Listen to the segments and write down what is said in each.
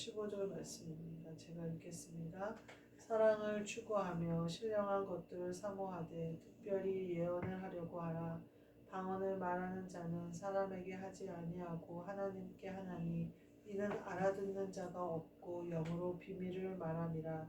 15절 말씀입니다. 제가 읽겠습니다. 사랑을 추구하며 신령한 것들을 사모하되 특별히 예언을 하려고 하라. 방언을 말하는 자는 사람에게 하지 아니하고 하나님께 하나니 이는 알아듣는 자가 없고 영으로 비밀을 말함이라.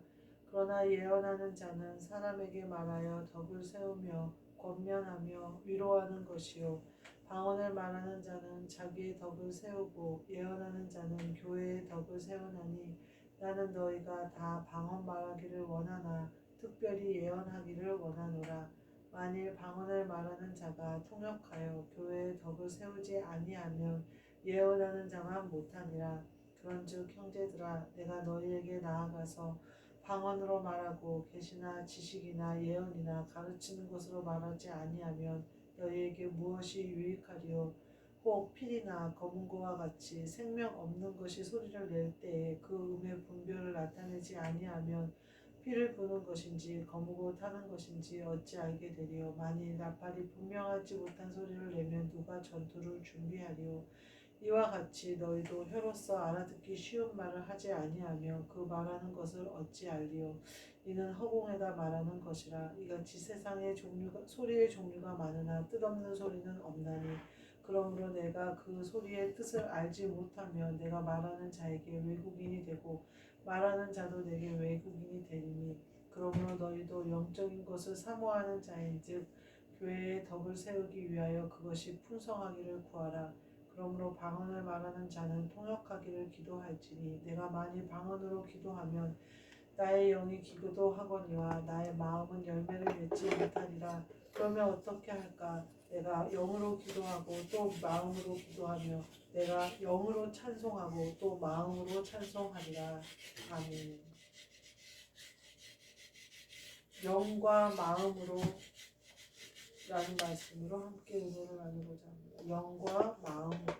그러나 예언하는 자는 사람에게 말하여 덕을 세우며 권면하며 위로하는 것이요 방언을 말하는 자는 자기의 덕을 세우고 예언하는 자는 교회의 덕을 세우나니 나는 너희가 다 방언 말하기를 원하나 특별히 예언하기를 원하노라. 만일 방언을 말하는 자가 통역하여 교회의 덕을 세우지 아니하면 예언하는 자만 못하니라. 그런즉 형제들아 내가 너희에게 나아가서 방언으로 말하고 계시나 지식이나 예언이나 가르치는 것으로 말하지 아니하면 너희에게 무엇이 유익하리요? 혹 피리나 검은고와 같이 생명 없는 것이 소리를 낼 때에 그 음의 분별을 나타내지 아니하면 피를 부는 것인지 검은고 타는 것인지 어찌 알게 되리요? 만일 나팔이 분명하지 못한 소리를 내면 누가 전투를 준비하리요? 이와 같이 너희도 혀로서 알아듣기 쉬운 말을 하지 아니하며 그 말하는 것을 어찌 알리요? 이는 허공에다 말하는 것이라. 이같이 세상의 소리의 종류가 많으나 뜻없는 소리는 없나니 그러므로 내가 그 소리의 뜻을 알지 못하면 내가 말하는 자에게 외국인이 되고 말하는 자도 내게 외국인이 되리니 그러므로 너희도 영적인 것을 사모하는 자인즉 교회의 덕을 세우기 위하여 그것이 풍성하기를 구하라. 그러므로 방언을 말하는 자는 통역하기를 기도할지니 내가 만일 방언으로 기도하면 나의 영이 기도하거니와 나의 마음은 열매를 맺지 못하리라. 그러면 어떻게 할까? 내가 영으로 기도하고 또 마음으로 기도하며 내가 영으로 찬송하고 또 마음으로 찬송하리라. 아멘. 영과 마음으로 라는 말씀으로 함께 은혜를 나누고자 합니다. 영과 마음으로.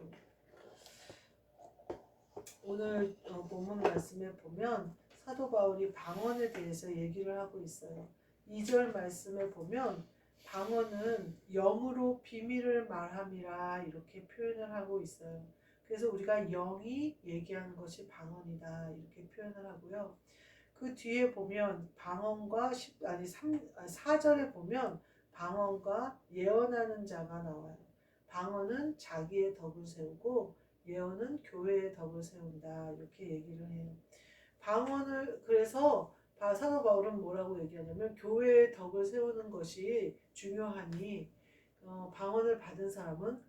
오늘 본문 말씀에 보면 사도 바울이 방언에 대해서 얘기를 하고 있어요. 2절 말씀에 보면 방언은 영으로 비밀을 말함이라 이렇게 표현을 하고 있어요. 그래서 우리가 영이 얘기하는 것이 방언이다 이렇게 표현을 하고요. 그 뒤에 보면 방언과 4절에 보면 방언과 예언하는 자가 나와요. 방언은 자기의 덕을 세우고 예언은 교회의 덕을 세운다 이렇게 얘기를 해요. 방언을 그래서 사도 바울은 뭐라고 얘기하냐면 교회의 덕을 세우는 것이 중요하니 방언을 받은 사람은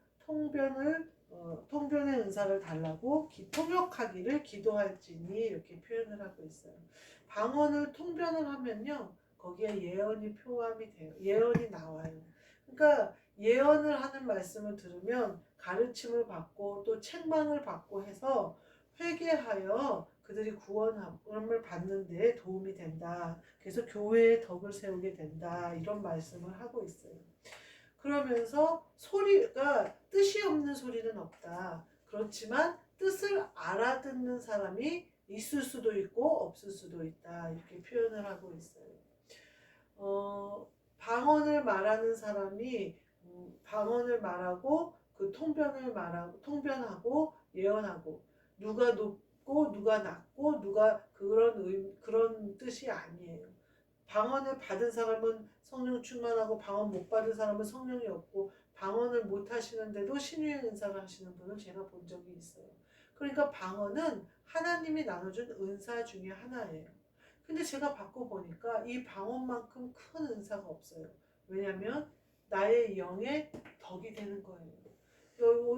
통변의 은사를 달라고 통역하기를 기도할지니 이렇게 표현을 하고 있어요. 방언을 통변을 하면요 거기에 예언이 포함이 돼요. 예언이 나와요. 그러니까 예언을 하는 말씀을 들으면 가르침을 받고 또 책망을 받고 해서 회개하여 그들이 구원함을 받는 데 도움이 된다. 그래서 교회의 덕을 세우게 된다. 이런 말씀을 하고 있어요. 그러면서 소리가 뜻이 없는 소리는 없다. 그렇지만 뜻을 알아듣는 사람이 있을 수도 있고 없을 수도 있다. 이렇게 표현을 하고 있어요. 방언을 말하는 사람이 방언을 말하고 그 통변하고 예언하고 누가 높고 누가 낮고 누가 그런 뜻이 아니에요. 방언을 받은 사람은 성령 충만하고 방언 못 받은 사람은 성령이 없고 방언을 못 하시는데도 신유의 은사를 하시는 분을 제가 본 적이 있어요. 그러니까 방언은 하나님이 나눠준 은사 중에 하나예요. 근데 제가 받고 보니까 이 방언만큼 큰 은사가 없어요. 왜냐하면 나의 영의 덕이 되는 거예요.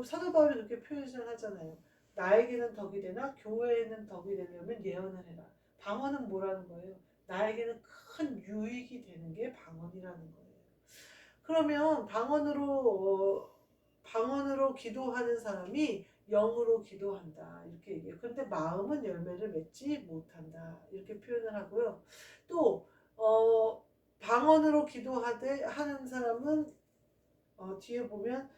사도 바울이 그렇게 표현을 하잖아요. 나에게는 덕이 되나 교회에는 덕이 되려면 예언을 해라. 방언은 뭐라는 거예요? 나에게는 큰 유익이 되는 게 방언이라는 거예요. 그러면 방언으로 기도하는 사람이 영으로 기도한다 이렇게 얘기해요. 그런데 마음은 열매를 맺지 못한다 이렇게 표현을 하고요. 또 방언으로 하는 사람은 뒤에 보면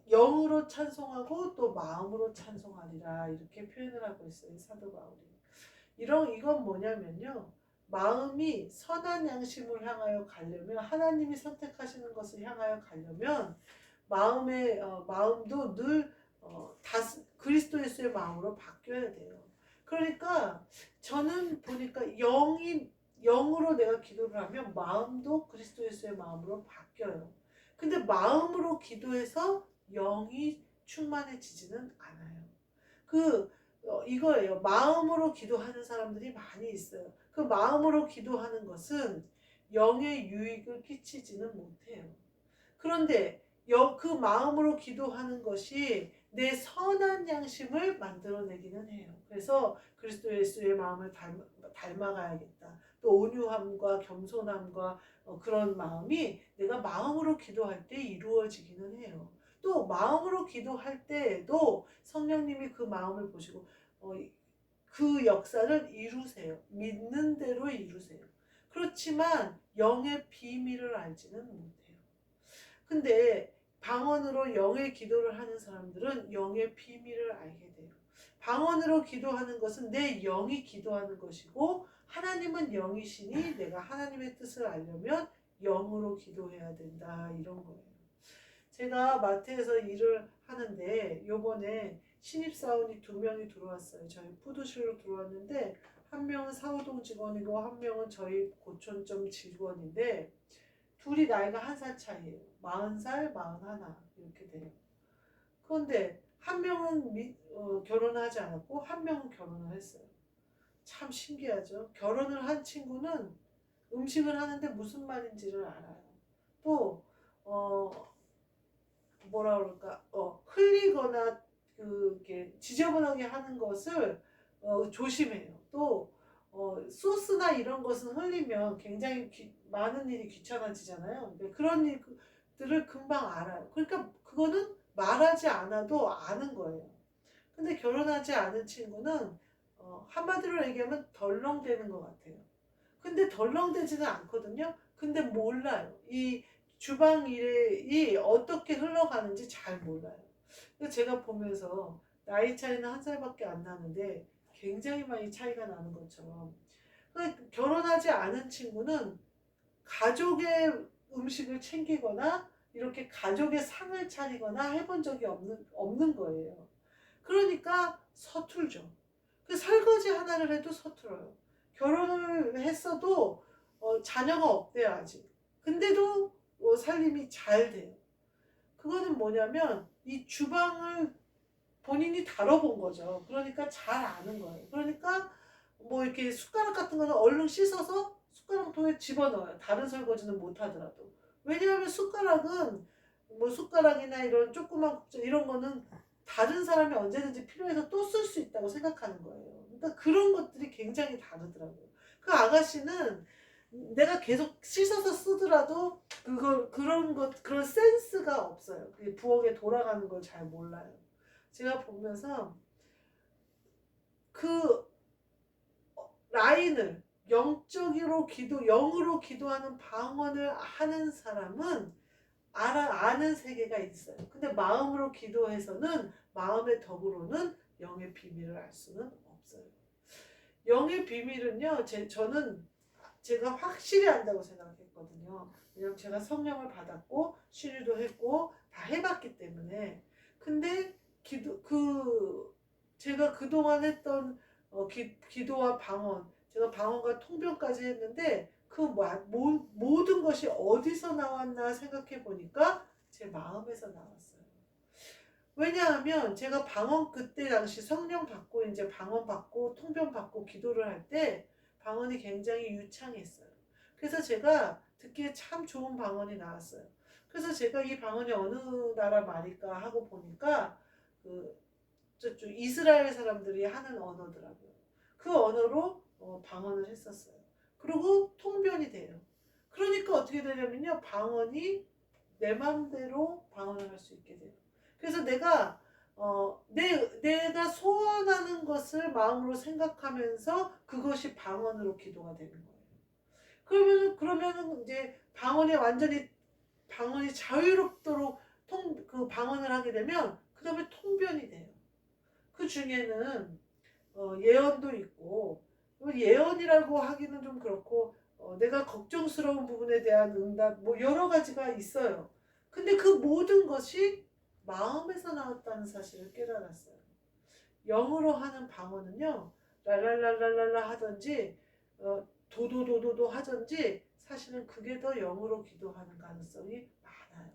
영으로 찬송하고 또 마음으로 찬송하리라 이렇게 표현을 하고 있어요. 사도 바울이. 이건 뭐냐면요. 마음이 선한 양심을 향하여 가려면 하나님이 선택하시는 것을 향하여 가려면 마음도 늘 그리스도 예수의 마음으로 바뀌어야 돼요. 그러니까 저는 보니까 영으로 내가 기도를 하면 마음도 그리스도 예수의 마음으로 바뀌어요. 근데 마음으로 기도해서 영이 충만해지지는 않아요. 이거예요. 마음으로 기도하는 사람들이 많이 있어요. 그 마음으로 기도하는 것은 영의 유익을 끼치지는 못해요. 그런데 그 마음으로 기도하는 것이 내 선한 양심을 만들어내기는 해요. 그래서 그리스도 예수의 마음을 닮아가야겠다. 또 온유함과 겸손함과 그런 마음이 내가 마음으로 기도할 때 이루어지기는 해요. 또 마음으로 기도할 때에도 성령님이 그 마음을 보시고 그 역사를 이루세요. 믿는 대로 이루세요. 그렇지만 영의 비밀을 알지는 못해요. 근데 방언으로 영의 기도를 하는 사람들은 영의 비밀을 알게 돼요. 방언으로 기도하는 것은 내 영이 기도하는 것이고 하나님은 영이시니 내가 하나님의 뜻을 알려면 영으로 기도해야 된다, 이런 거예요. 제가 마트에서 일을 하는데 요번에 신입사원이 2명이 들어왔어요. 저희 푸드실로 들어왔는데 한 명은 사호동 직원이고 한 명은 저희 고촌점 직원인데 둘이 나이가 1살 차이예요. 40살, 41 이렇게 돼요. 그런데 한 명은 결혼하지 않았고 한 명은 결혼을 했어요. 참 신기하죠. 결혼을 한 친구는 음식을 하는데 무슨 말인지를 알아요. 또 뭐라 그럴까, 흘리거나 그게 지저분하게 하는 것을 조심해요. 또 소스나 이런 것은 흘리면 굉장히 많은 일이 귀찮아지잖아요. 근데 그런 일들을 금방 알아요. 그러니까 그거는 말하지 않아도 아는 거예요. 근데 결혼하지 않은 친구는 한마디로 얘기하면 덜렁대는 것 같아요. 근데 덜렁대지는 않거든요. 근데 몰라요. 이 주방 일이 어떻게 흘러가는지 잘 몰라요. 그래서 제가 보면서 나이 차이는 1살밖에 안 나는데 굉장히 많이 차이가 나는 것처럼, 결혼하지 않은 친구는 가족의 음식을 챙기거나 이렇게 가족의 상을 차리거나 해본 적이 없는 거예요. 그러니까 서툴죠. 그 설거지 하나를 해도 서툴어요. 결혼을 했어도 자녀가 없대요, 아직. 근데도 살림이 잘 돼요. 그거는 뭐냐면 이 주방을 본인이 다뤄본 거죠. 그러니까 잘 아는 거예요. 그러니까 뭐 이렇게 숟가락 같은 거는 얼른 씻어서 숟가락통에 집어넣어요. 다른 설거지는 못 하더라도. 왜냐하면 숟가락은 뭐 숟가락이나 이런 조그만 국자 이런 거는 다른 사람이 언제든지 필요해서 또 쓸 수 있다고 생각하는 거예요. 그러니까 그런 것들이 굉장히 다르더라고요. 그 아가씨는 내가 계속 씻어서 쓰더라도 그런 센스가 없어요. 그게 부엌에 돌아가는 걸 잘 몰라요. 제가 보면서 그 라인을 영으로 기도하는 방언을 하는 사람은 아는 세계가 있어요. 근데 마음으로 기도해서는 마음의 덕으로는 영의 비밀을 알 수는 없어요. 영의 비밀은요, 저는 제가 확실히 안다고 생각했거든요. 왜냐면 제가 성령을 받았고 신유도 했고 다 해봤기 때문에. 근데 제가 그동안 했던 기도와 방언, 제가 방언과 통변까지 했는데 모든 것이 어디서 나왔나 생각해 보니까 제 마음에서 나왔어요. 왜냐하면 제가 방언 그때 당시 성령 받고 이제 방언 받고 통변 받고 기도를 할 때 방언이 굉장히 유창했어요. 그래서 제가 듣기에 참 좋은 방언이 나왔어요. 그래서 제가 이 방언이 어느 나라 말일까 하고 보니까 저쪽 이스라엘 사람들이 하는 언어더라고요. 그 언어로 방언을 했었어요. 그리고 통변이 돼요. 그러니까 어떻게 되냐면요, 방언이 내 마음대로 방언을 할 수 있게 돼요. 그래서 내가 내가 소원하는 것을 마음으로 생각하면서 그것이 방언으로 기도가 되는 거예요. 그러면은 이제 방언이 자유롭도록 그 방언을 하게 되면 그 다음에 통변이 돼요. 그 중에는 예언도 있고, 예언이라고 하기는 좀 그렇고 내가 걱정스러운 부분에 대한 응답 뭐 여러 가지가 있어요. 근데 그 모든 것이 마음에서 나왔다는 사실을 깨달았어요. 영으로 하는 방언은요, 랄랄랄랄랄라 하든지 도도도도도 하든지 사실은 그게 더 영으로 기도하는 가능성이 많아요.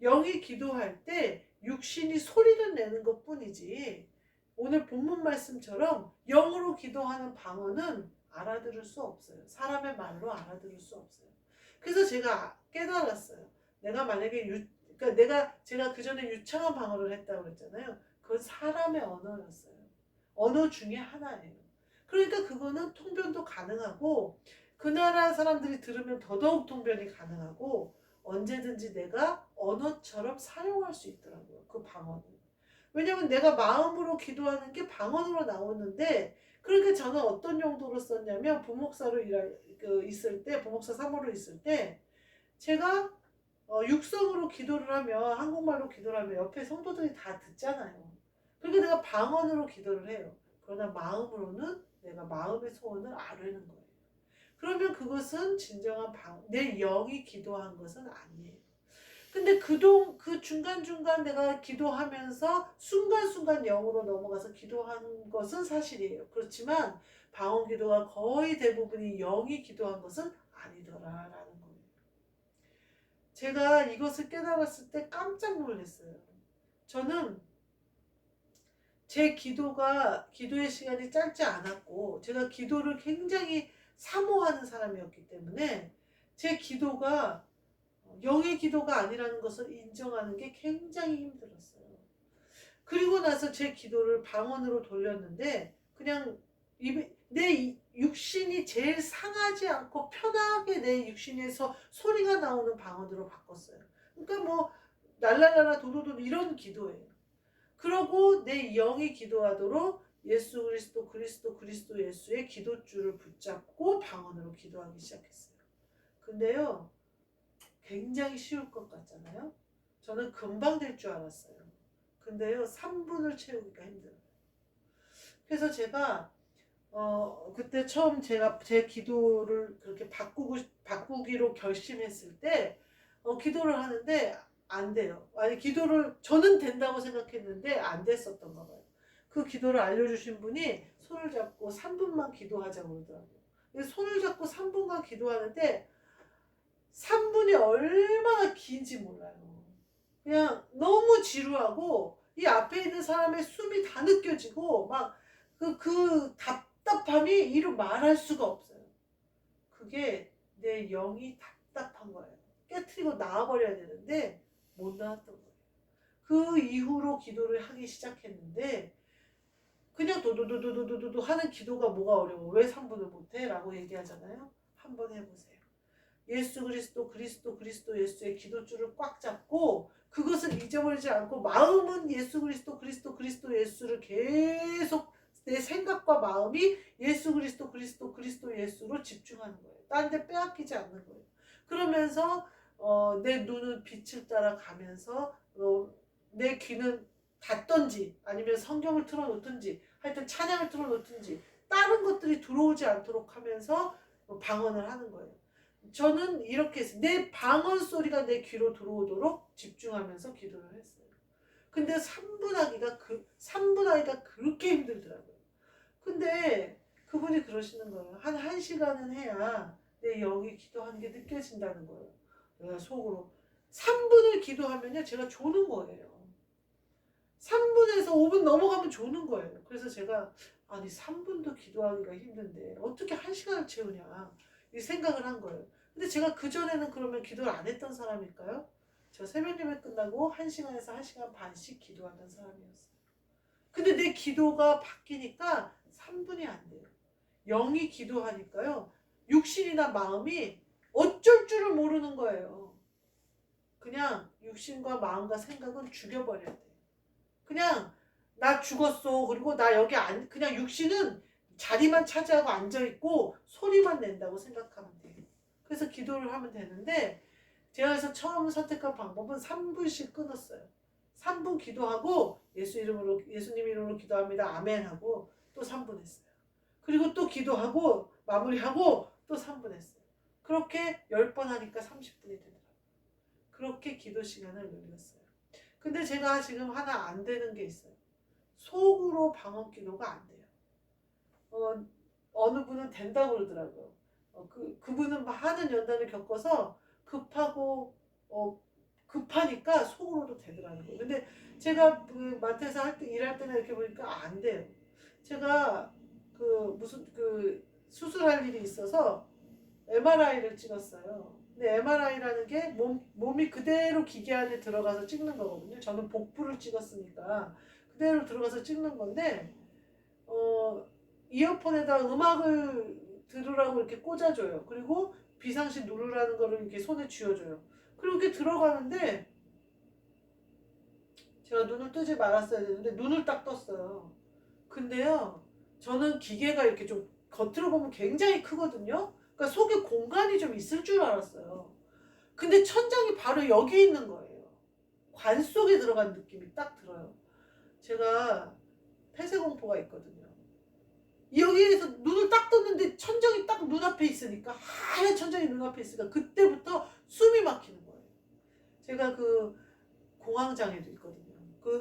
영이 기도할 때 육신이 소리를 내는 것 뿐이지 오늘 본문 말씀처럼 영으로 기도하는 방언은 알아들을 수 없어요. 사람의 말로 알아들을 수 없어요. 그래서 제가 깨달았어요. 내가 만약에 그러니까 제가 그 전에 유창한 방언을 했다고 그랬잖아요. 그건 사람의 언어였어요. 언어 중에 하나예요. 그러니까 그거는 통변도 가능하고 그 나라 사람들이 들으면 더더욱 통변이 가능하고 언제든지 내가 언어처럼 사용할 수 있더라고요. 그 방언을. 왜냐면 내가 마음으로 기도하는 게 방언으로 나오는데 그러니까 저는 어떤 용도로 썼냐면 부목사로 있을 때 부목사 사모로 있을 때 제가 육성으로 기도를 하면 한국말로 기도를 하면 옆에 성도들이 다 듣잖아요. 그러니까 내가 방언으로 기도를 해요. 그러나 마음으로는 내가 마음의 소원을 아뢰는 거예요. 그러면 그것은 진정한 내 영이 기도한 것은 아니에요. 근데 그 중간중간 내가 기도하면서 순간순간 영으로 넘어가서 기도한 것은 사실이에요. 그렇지만 방언 기도가 거의 대부분이 영이 기도한 것은 아니더라라는 거예요. 제가 이것을 깨달았을 때 깜짝 놀랐어요. 저는 제 기도의 시간이 짧지 않았고 제가 기도를 굉장히 사모하는 사람이었기 때문에 제 기도가 영의 기도가 아니라는 것을 인정하는 게 굉장히 힘들었어요. 그리고 나서 제 기도를 방언으로 돌렸는데 그냥 내 육신이 제일 상하지 않고 편하게 내 육신에서 소리가 나오는 방언으로 바꿨어요. 그러니까 뭐 랄랄라라 도도도 이런 기도예요. 그러고 내 영이 기도하도록 예수 그리스도 그리스도 예수의 기도줄을 붙잡고 방언으로 기도하기 시작했어요. 근데요 굉장히 쉬울 것 같잖아요. 저는 금방 될 줄 알았어요. 근데요 3분을 채우기가 힘들어요. 그래서 제가 그때 처음 제가 제 기도를 그렇게 바꾸기로 결심했을 때 기도를 하는데 안 돼요. 아니 기도를 저는 된다고 생각했는데 안 됐었던 거 봐요. 그 기도를 알려주신 분이 손을 잡고 3분만 기도하자고 그러더라고요. 손을 잡고 3분간 기도하는데 3분이 얼마나 긴지 몰라요. 그냥 너무 지루하고 이 앞에 있는 사람의 숨이 다 느껴지고 막 그 답답함이 이루 말할 수가 없어요. 그게 내 영이 답답한 거예요. 깨트리고 나와버려야 되는데 못 나왔던 거예요. 그 이후로 기도를 하기 시작했는데 그냥 도도도도도도도 하는 기도가 뭐가 어려워. 왜 3분을 못해? 라고 얘기하잖아요. 한번 해보세요. 예수 그리스도 예수의 기도줄을 꽉 잡고 그것을 잊어버리지 않고 마음은 예수 그리스도 예수를 계속 내 생각과 마음이 예수 그리스도 예수로 집중하는 거예요. 딴 데 빼앗기지 않는 거예요. 그러면서 내 눈은 빛을 따라 가면서 내 귀는 닫던지 아니면 성경을 틀어놓든지 하여튼 찬양을 틀어놓든지 다른 것들이 들어오지 않도록 하면서 방언을 하는 거예요. 저는 이렇게 했어요. 내 방언 소리가 내 귀로 들어오도록 집중하면서 기도를 했어요. 근데 3분 하기가 그렇게 힘들더라고요. 근데 그분이 그러시는 거예요. 한 1시간은 해야 내 영이 기도하는 게 느껴진다는 거예요. 내가 속으로 3분을 기도하면요 제가 조는 거예요. 3분에서 5분 넘어가면 조는 거예요. 그래서 제가 아니 3분도 기도하기가 힘든데 어떻게 1시간을 채우냐 이 생각을 한 거예요. 근데 제가 그전에는 그러면 기도를 안 했던 사람일까요? 저 새벽예배 끝나고 1시간에서 1시간 반씩 기도하던 사람이었어요. 근데 내 기도가 바뀌니까 3분이 안 돼요. 영이 기도하니까요. 육신이나 마음이 어쩔 줄을 모르는 거예요. 그냥 육신과 마음과 생각은 죽여버려야 돼요. 그냥 나 죽었어. 그리고 나 여기 그냥 육신은 자리만 차지하고 앉아있고 소리만 낸다고 생각하면 돼요. 그래서 기도를 하면 되는데 제가 그래서 처음 선택한 방법은 3분씩 끊었어요. 3분 기도하고 예수님 이름으로 기도합니다. 아멘 하고 또 3분 했어요. 그리고 또 기도하고 마무리하고 또 3분 했어요. 그렇게 10번 하니까 30분이 되더라고요. 그렇게 기도 시간을 늘렸어요. 근데 제가 지금 하나 안 되는 게 있어요. 속으로 방언 기도가 안 돼요. 어, 어느 분은 된다고 그러더라고요. 그분은 많은 연단을 겪어서 급하고 급하니까 속으로도 되더라는 거예요. 근데 제가 그 마트에서 일할 때나 이렇게 보니까 안 돼요. 제가 무슨 수술할 일이 있어서 MRI를 찍었어요. 근데 MRI라는 게 몸이 그대로 기계 안에 들어가서 찍는 거거든요. 저는 복부를 찍었으니까 그대로 들어가서 찍는 건데 어, 이어폰에다 음악을 들으라고 이렇게 꽂아줘요. 그리고 비상시 누르라는 거를 이렇게 손에 쥐어줘요. 그리고 이렇게 들어가는데 제가 눈을 뜨지 말았어야 되는데 눈을 딱 떴어요. 근데요, 저는 기계가 이렇게 좀 겉으로 보면 굉장히 크거든요. 그러니까 속에 공간이 좀 있을 줄 알았어요. 근데 천장이 바로 여기 있는 거예요. 관 속에 들어간 느낌이 딱 들어요. 제가 폐쇄공포가 있거든요. 여기에서 눈을 딱 떴는데 천장이 딱 눈앞에 있으니까 하얀 천장이 눈앞에 있으니까 그때부터 숨이 막히는 거예요. 제가 공황장애도 있거든요.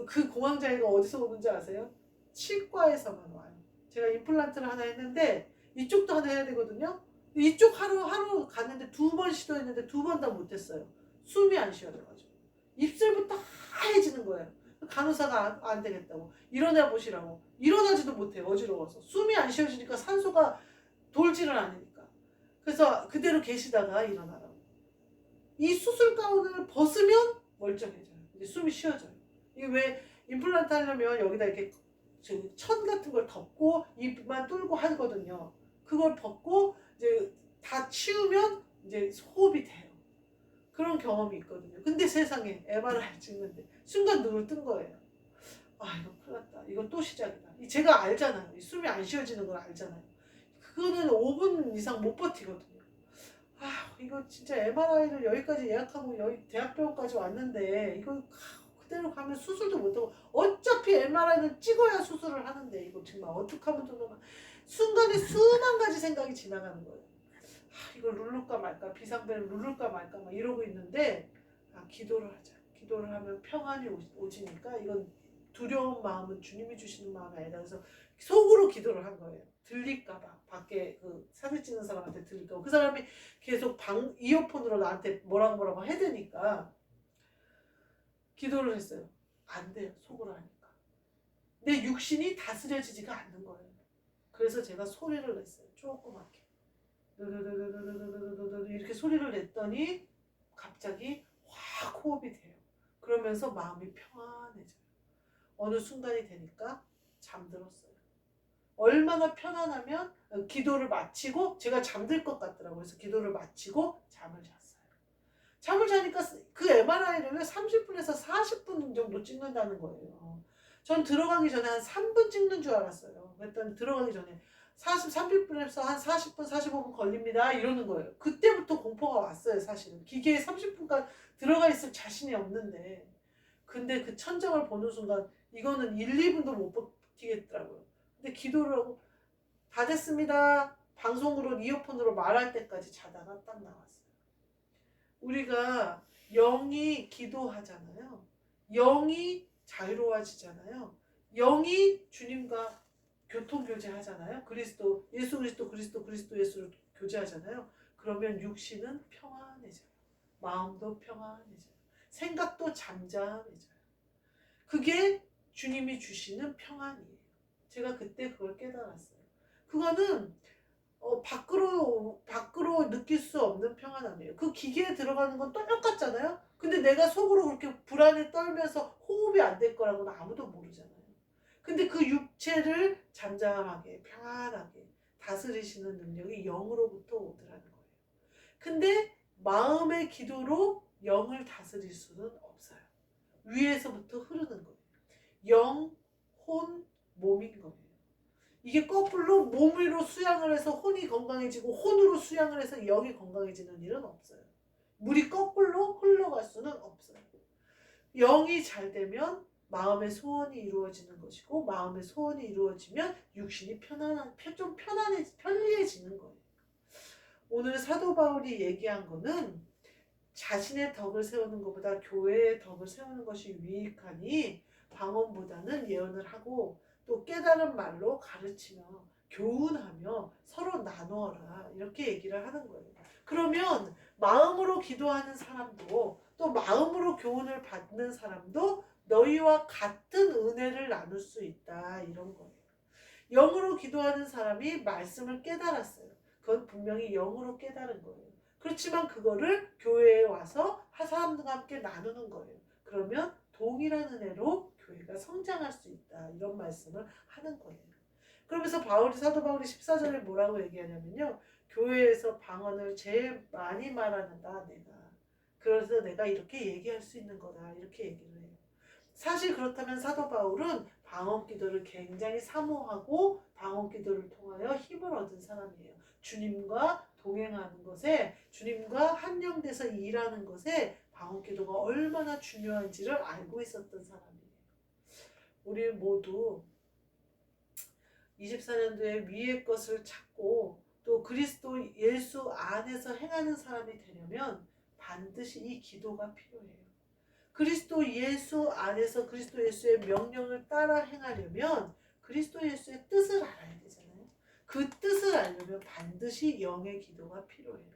그 공황장애가 어디서 오는지 아세요? 치과에서만 와요. 제가 임플란트를 하나 했는데 이쪽도 하나 해야 되거든요. 이쪽 하루 갔는데 2번 시도했는데 2번 다 못했어요. 숨이 안 쉬어져가지고 입술부터 하얘지는 거예요. 간호사가 안 되겠다고 일어나 보시라고 일어나지도 못해요. 어지러워서 숨이 안 쉬어지니까 산소가 돌지를 않으니까 그래서 그대로 계시다가 일어나라고. 이 수술 가운을 벗으면 멀쩡해져요. 이제 숨이 쉬어져요. 이게 왜 임플란트 하려면 여기다 이렇게 천 같은 걸 덮고 입만 뚫고 하거든요. 그걸 벗고 이제 다 치우면 이제 호흡이 돼요. 그런 경험이 있거든요. 근데 세상에 MRI 찍는데 순간 눈을 뜬 거예요. 아 이거 큰일 났다. 이건 또 시작이다. 제가 알잖아요. 이 숨이 안 쉬어지는 걸 알잖아요. 그거는 5분 이상 못 버티거든요. 아 이거 진짜 MRI를 여기까지 예약하고 여기 대학병원까지 왔는데 이거 그대로 가면 수술도 못하고 어차피 MRI는 찍어야 수술을 하는데 이거 정말 어떻게 하면 좋나 순간에 수만 가지 생각이 지나가는 거예요. 아, 이걸 누를까 말까 비상벨을 누를까 말까 막 이러고 있는데 기도를 하자. 기도를 하면 평안이 오지니까 이건 두려운 마음은 주님이 주시는 마음이 아니다. 그래서 속으로 기도를 한 거예요. 들릴까봐 밖에 사진 찍는 사람한테 들릴까봐 그 사람이 계속 이어폰으로 나한테 뭐라고 해대니까 기도를 했어요. 안 돼요. 속으로 하니까. 내 육신이 다스려지지가 않는 거예요. 그래서 제가 소리를 냈어요. 조그맣게. 이렇게 소리를 냈더니 갑자기 확 호흡이 돼요. 그러면서 마음이 평안해져요. 어느 순간이 되니까 잠들었어요. 얼마나 편안하면 기도를 마치고 제가 잠들 것 같더라고요. 그래서 기도를 마치고 잠을 잤어요. 잠을 자니까 그 MRI를 30분에서 40분 정도 찍는다는 거예요. 전 들어가기 전에 한 3분 찍는 줄 알았어요. 그랬더니 들어가기 전에 30분에서 한 40분, 45분 걸립니다. 이러는 거예요. 그때부터 공포가 왔어요, 사실은. 기계에 30분간 들어가 있을 자신이 없는데. 근데 그 천장을 보는 순간 이거는 1, 2분도 못 버티겠더라고요. 근데 기도를 하고 다 됐습니다. 방송으로 이어폰으로 말할 때까지 자다가 딱 나왔어요. 우리가 영이 기도하잖아요. 영이 자유로워지잖아요. 영이 주님과 교통교제하잖아요. 예수 그리스도 예수를 교제하잖아요. 그러면 육신은 평안해져요. 마음도 평안해져요. 생각도 잠잠해져요. 그게 주님이 주시는 평안이에요. 제가 그때 그걸 깨달았어요. 그거는 밖으로 느낄 수 없는 평안함이에요. 그 기계에 들어가는 건 똑같잖아요. 근데 내가 속으로 그렇게 불안에 떨면서 호흡이 안 될 거라고는 아무도 모르잖아요. 근데 그 육체를 잠잠하게 평안하게 다스리시는 능력이 영으로부터 오더라는 거예요. 근데 마음의 기도로 영을 다스릴 수는 없어요. 위에서부터 흐르는 거예요. 영, 혼, 몸인 거예요. 이게 거꾸로 몸으로 수양을 해서 혼이 건강해지고 혼으로 수양을 해서 영이 건강해지는 일은 없어요. 물이 거꾸로 흘러갈 수는 없어요. 영이 잘 되면 마음의 소원이 이루어지는 것이고 마음의 소원이 이루어지면 육신이 좀 편리해지는 거예요. 오늘 사도 바울이 얘기한 거는 자신의 덕을 세우는 것보다 교회의 덕을 세우는 것이 유익하니 방언보다는 예언을 하고 또 깨달은 말로 가르치며 교훈하며 서로 나누어라 이렇게 얘기를 하는 거예요. 그러면 마음으로 기도하는 사람도 또 마음으로 교훈을 받는 사람도 너희와 같은 은혜를 나눌 수 있다 이런 거예요. 영으로 기도하는 사람이 말씀을 깨달았어요. 그건 분명히 영으로 깨달은 거예요. 그렇지만 그거를 교회에 와서 사람들과 함께 나누는 거예요. 그러면 동일한 은혜로 교회가 성장할 수 있다 이런 말씀을 하는 거예요. 그러면서 사도 바울이 14절에 뭐라고 얘기하냐면요. 교회에서 방언을 제일 많이 말하는다 내가. 그래서 내가 이렇게 얘기할 수 있는 거다 이렇게 얘기를 해요. 사실 그렇다면 사도 바울은 방언 기도를 굉장히 사모하고 방언 기도를 통하여 힘을 얻은 사람이에요. 주님과 동행하는 것에, 주님과 한영돼서 일하는 것에 방언 기도가 얼마나 중요한지를 알고 있었던 사람이에요. 우리 모두 24년도에 위의 것을 찾고 또 그리스도 예수 안에서 행하는 사람이 되려면 반드시 이 기도가 필요해요. 그리스도 예수 안에서 그리스도 예수의 명령을 따라 행하려면 그리스도 예수의 뜻을 알아야 되잖아요. 그 뜻을 알려면 반드시 영의 기도가 필요해요.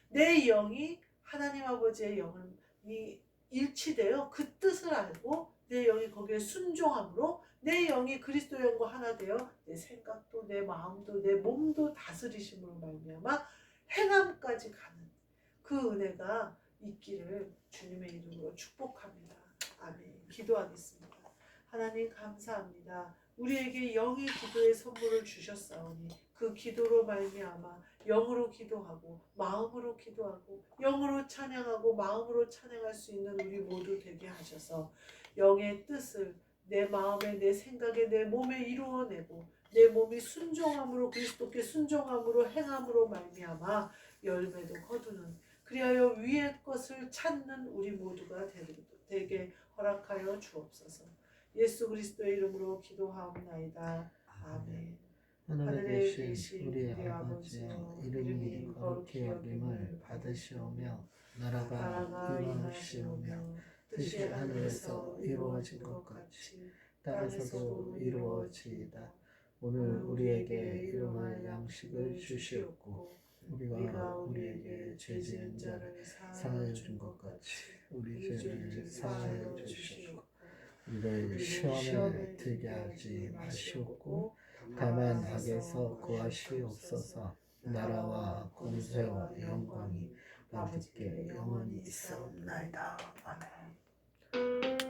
내 영이 하나님 아버지의 영이 일치되어 그 뜻을 알고 내 영이 거기에 순종함으로 내 영이 그리스도 영과 하나 되어 내 생각도 내 마음도 내 몸도 다스리심으로 말미암아 행함까지 가는 그 은혜가 있기를 주님의 이름으로 축복합니다. 아멘. 기도하겠습니다. 하나님 감사합니다. 우리에게 영의 기도의 선물을 주셨사오니 그 기도로 말미암아 영으로 기도하고 마음으로 기도하고 영으로 찬양하고 마음으로 찬양할 수 있는 우리 모두 되게 하셔서 영의 뜻을 내 마음에 내 생각에 내 몸에 이루어내고 내 몸이 순종함으로 그리스도께 순종함으로 행함으로 말미암아 열매도 거두는 그리하여 위의 것을 찾는 우리 모두가 되게 허락하여 주옵소서. 예수 그리스도의 이름으로 기도하옵나이다. 아멘. 하늘에 계신 우리 아버지여 이름이 거룩히 여김을 받으시오며 나라가 임하시오며 뜻이 하늘에서 이루어진 것 같이 땅에서도 이루어지이다. 오늘 우리에게 일용할 양식을 주시옵고 우리가 우리에게 죄 지은 자를 사하여 준 것 같이 우리 죄를 사하여 주시옵고 우리를 시험에 들게 하지 마시옵고 다만 악에서 구하시옵소서. 나라와 권세와 영광이 아버지께 영원히 있사옵나이다. 아멘.